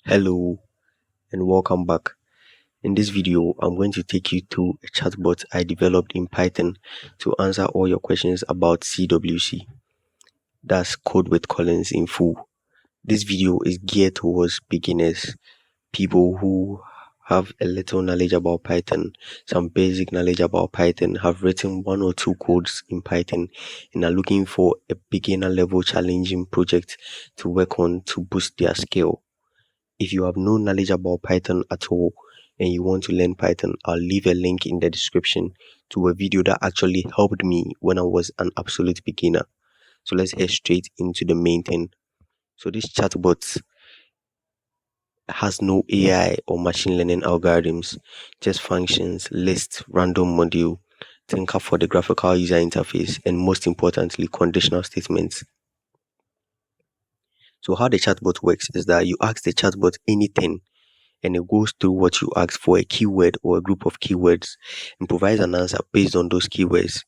Hello and welcome back. In this video, I'm going to take you through a chatbot I developed in Python to answer all your questions about CWC. That's Code with Collins in full. This video is geared towards beginners, people who have a little knowledge about Python, some basic knowledge about Python, have written one or two codes in Python, and are looking for a beginner level challenging project to work on to boost their skill. If you have no knowledge about Python at all and you want to learn Python, I'll leave a link in the description to a video that actually helped me when I was an absolute beginner. So let's head straight into the main thing. So this chatbot has no AI or machine learning algorithms, just functions, lists, random module, Tkinter for the graphical user interface, and most importantly, conditional statements. So how the chatbot works is that you ask the chatbot anything and it goes through what you asked for, a keyword or a group of keywords, and provides an answer based on those keywords.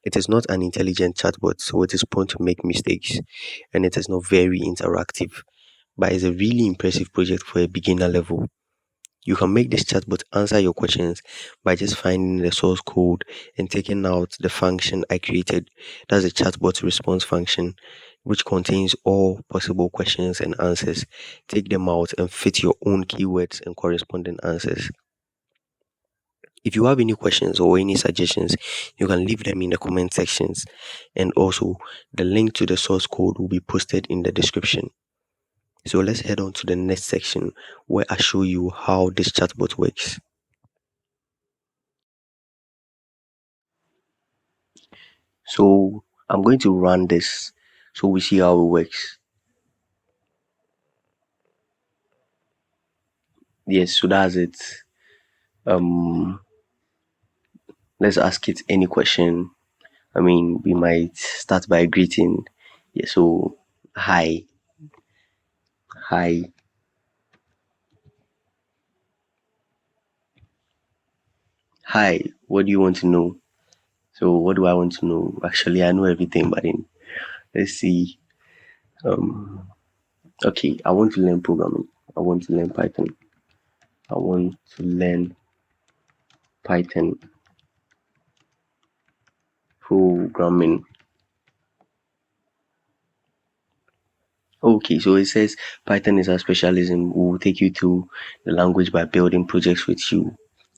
It is not an intelligent chatbot, so it is prone to make mistakes, and it is not very interactive, but it's a really impressive project for a beginner level. You can make this chatbot answer your questions by just finding the source code and taking out the function I created. That's the chatbot response function, which contains all possible questions and answers. Take them out and fit your own keywords and corresponding answers. If you have any questions or any suggestions, you can leave them in the comment sections. And also, the link to the source code will be posted in the description. So let's head on to the next section where I show you how this chatbot works. So I'm going to run this so we see how it works. Yes, so that's it. Let's ask it any question. I mean, we might start by greeting. Yeah, so hi, hi, hi. What do you want to know? So what do I want to know? Actually, I know everything, but then let's see. Um, okay, I want to learn programming. I want to learn Python. I want to learn Python programming. Okay, so it says Python is our specialism. We will take you through the language by building projects with you.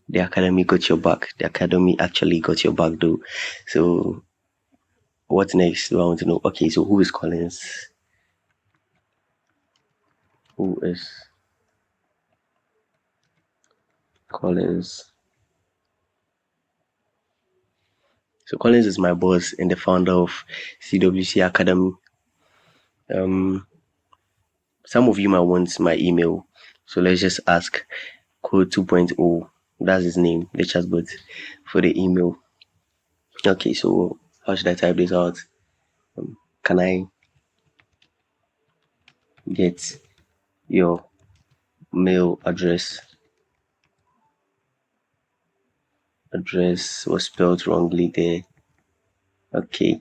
The academy got your back. The academy actually got your back, though. So, what next? Do I want to know? Okay, so who is Collins? Who is Collins? So, Collins is my boss and the founder of CWC Academy. Some of you might want my email, so let's just ask Code 2.0. That's his name, the chatbot, for the email. Okay, so how should I type this out? Can I get your mail address? Address was spelled wrongly there. Okay,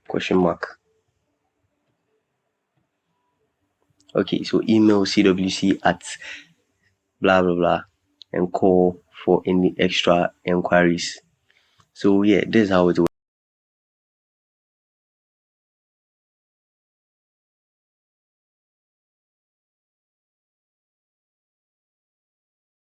question mark. Okay, so email cwc at blah blah blah and call for any extra enquiries. So yeah, this is how it works.